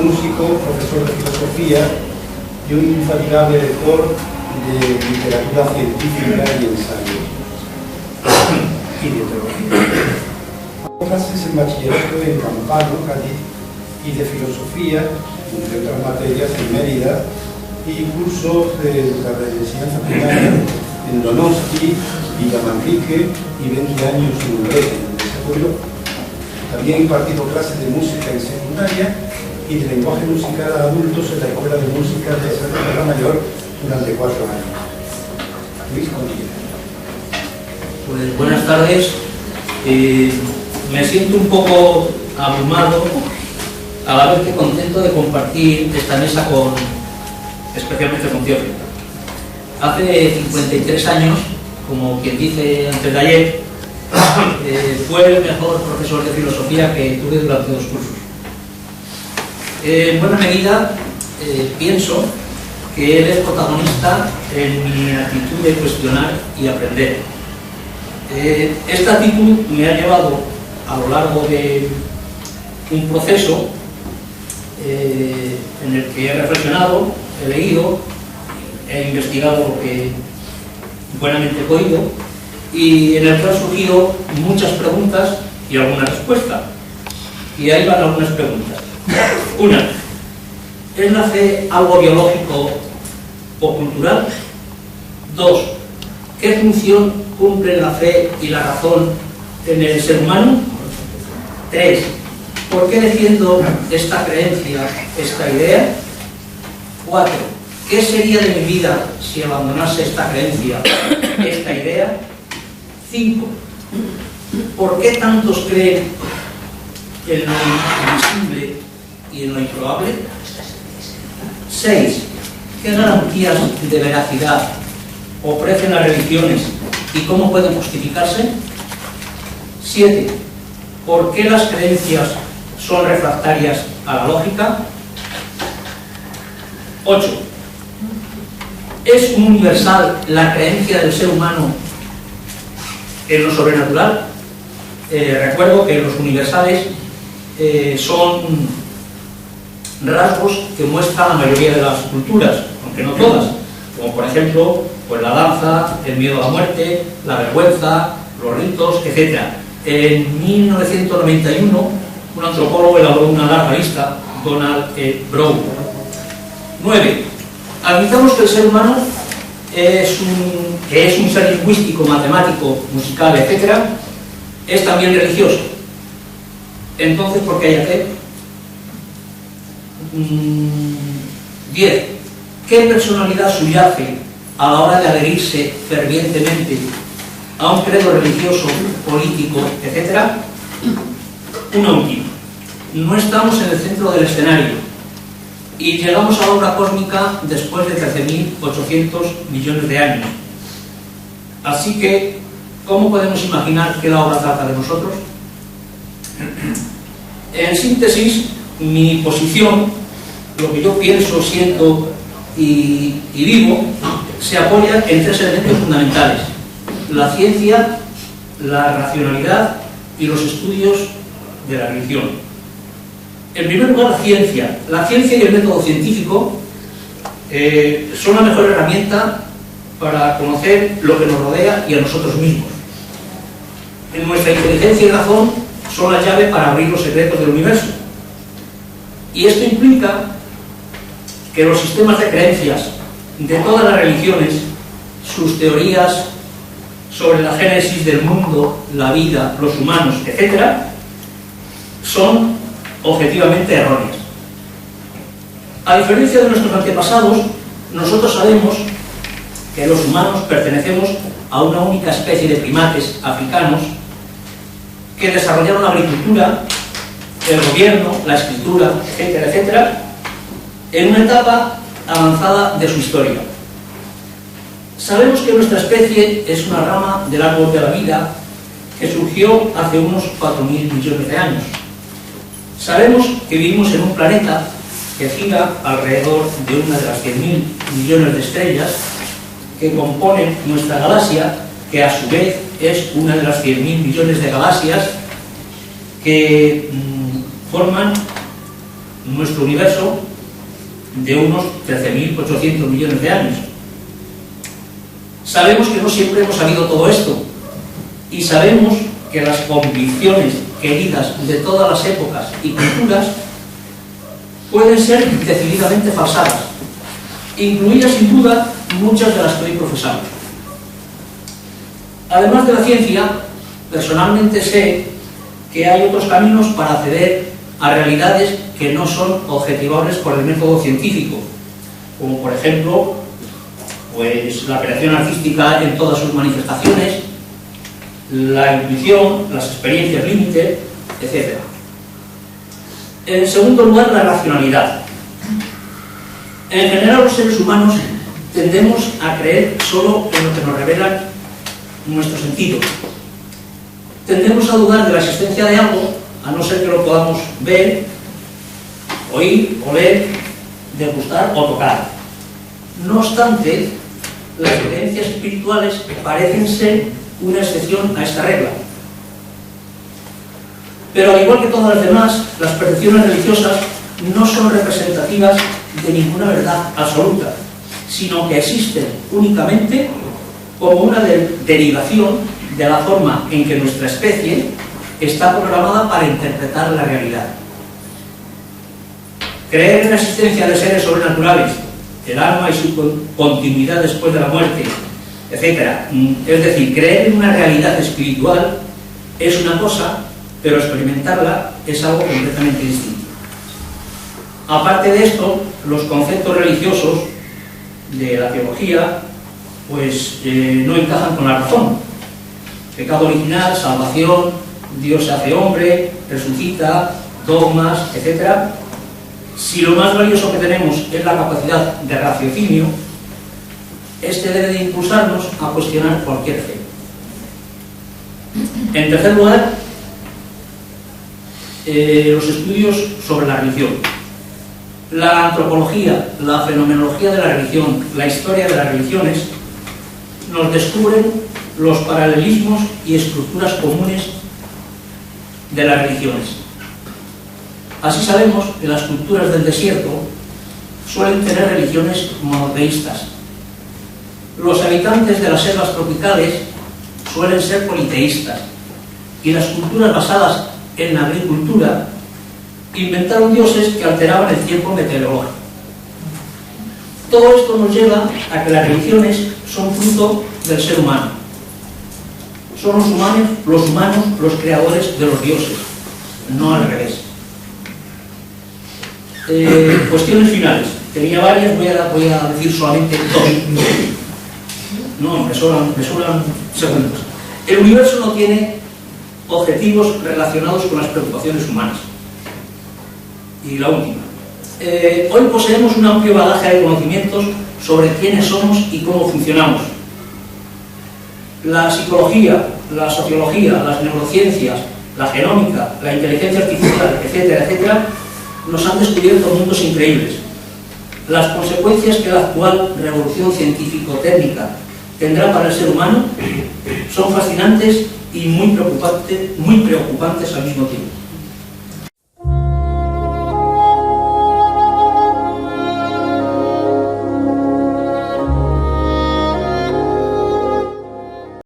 músico, profesor de filosofía y un infatigable lector de literatura científica y ensayo y de teología. Hago clases en bachillerato en Campano, Cádiz, y de filosofía, entre otras materias, en Mérida, y cursos de enseñanza primaria en Donosti, Villamanrique y 20 años en Uruguay, en el desarrollo. También he impartido clases de música en secundaria y de lenguaje musical a adultos en la Escuela de Música de Santa María Mayor durante 4 años. Luis Conilla. Pues buenas tardes. Me siento un poco abrumado, a la vez que contento de compartir esta mesa especialmente con Teófilo. Hace 53 años, como quien dice antes de ayer, fue el mejor profesor de filosofía que tuve durante 2 cursos. En buena medida, pienso que él es protagonista en mi actitud de cuestionar y aprender. Esta actitud me ha llevado a lo largo de un proceso en el que he reflexionado, he leído, he investigado lo que buenamente he podido y en el que han surgido muchas preguntas y alguna respuesta. Y ahí van algunas preguntas. Una, ¿es la fe algo biológico o cultural? 2, ¿qué función cumplen la fe y la razón en el ser humano? 3, ¿por qué defiendo esta creencia, esta idea? 4, ¿qué sería de mi vida si abandonase esta creencia, esta idea? 5, ¿por qué tantos creen en lo invisible y en lo improbable? 6, ¿qué garantías de veracidad ofrecen las religiones y cómo pueden justificarse? 7, ¿por qué las creencias son refractarias a la lógica? 8, ¿es universal la creencia del ser humano en lo sobrenatural? Recuerdo que los universales son rasgos que muestran la mayoría de las culturas, aunque no todas, como por ejemplo pues la danza, el miedo a la muerte, la vergüenza, los ritos, etc. En 1991 un antropólogo elaboró una larga lista, Donald Brown. 9. Admitamos que el ser humano es un ser lingüístico, matemático, musical, etc. Es también religioso. Entonces, ¿por qué hay fe? 10. ¿Qué personalidad subyace a la hora de adherirse fervientemente a un credo religioso, político, etc.? Una última. No estamos en el centro del escenario y llegamos a la obra cósmica después de 13.800 millones de años. Así que, ¿cómo podemos imaginar que la obra trata de nosotros? En síntesis, mi posición, lo que yo pienso, siento y vivo, se apoya en 3 elementos fundamentales: la ciencia, la racionalidad y los estudios de la religión. En primer lugar, la ciencia. La ciencia y el método científico son la mejor herramienta para conocer lo que nos rodea y a nosotros mismos. En nuestra inteligencia y razón son la llave para abrir los secretos del universo. Y esto implica que los sistemas de creencias de todas las religiones, sus teorías sobre la génesis del mundo, la vida, los humanos, etc., son objetivamente erróneas. A diferencia de nuestros antepasados, nosotros sabemos que los humanos pertenecemos a una única especie de primates africanos que desarrollaron la agricultura, el gobierno, la escritura, etcétera, etcétera, en una etapa avanzada de su historia. Sabemos que nuestra especie es una rama del árbol de la vida que surgió hace unos 4.000 millones de años. Sabemos que vivimos en un planeta que gira alrededor de una de las 100.000 millones de estrellas que componen nuestra galaxia, que a su vez es una de las 100.000 millones de galaxias que forman nuestro universo de unos 13.800 millones de años. Sabemos que no siempre hemos sabido todo esto, y sabemos que las convicciones queridas de todas las épocas y culturas pueden ser decididamente falsadas, incluidas sin duda muchas de las que hoy profesamos. Además de la ciencia, personalmente sé que hay otros caminos para acceder a realidades que no son objetivables por el método científico, como por ejemplo pues la creación artística en todas sus manifestaciones, la intuición, las experiencias límite, etc. En segundo lugar, la racionalidad. En general, los seres humanos tendemos a creer solo en lo que nos revelan nuestros sentidos. Tendemos a dudar de la existencia de algo, a no ser que lo podamos ver, oír, oler, degustar o tocar. No obstante, las creencias espirituales parecen ser una excepción a esta regla. Pero al igual que todas las demás, las percepciones religiosas no son representativas de ninguna verdad absoluta, sino que existen únicamente como una derivación de la forma en que nuestra especie está programada para interpretar la realidad. Creer en la existencia de seres sobrenaturales, el alma y su continuidad después de la muerte, etc. Es decir, creer en una realidad espiritual es una cosa, pero experimentarla es algo completamente distinto. Aparte de esto, los conceptos religiosos de la teología pues no encajan con la razón. Pecado original, salvación, Dios se hace hombre, resucita, dogmas, etc. Si lo más valioso que tenemos es la capacidad de raciocinio, este debe de impulsarnos a cuestionar cualquier fe. En tercer lugar, los estudios sobre la religión. La antropología, la fenomenología de la religión, la historia de las religiones nos descubren los paralelismos y estructuras comunes de las religiones. Así sabemos que las culturas del desierto suelen tener religiones monoteístas. Los habitantes de las selvas tropicales suelen ser politeístas, y las culturas basadas en la agricultura inventaron dioses que alteraban el tiempo meteorológico. Todo esto nos lleva a que las religiones son fruto del ser humano. Son los humanos los creadores de los dioses, no al revés. Cuestiones finales. Tenía varias, voy a decir solamente dos. No, me sobran segundos. El universo no tiene objetivos relacionados con las preocupaciones humanas. Y la última. Hoy poseemos un amplio bagaje de conocimientos sobre quiénes somos y cómo funcionamos. La psicología, la sociología, las neurociencias, la genómica, la inteligencia artificial, etcétera, etcétera, nos han descubierto mundos increíbles. Las consecuencias que la actual revolución científico-técnica tendrá para el ser humano son fascinantes y muy preocupantes al mismo tiempo.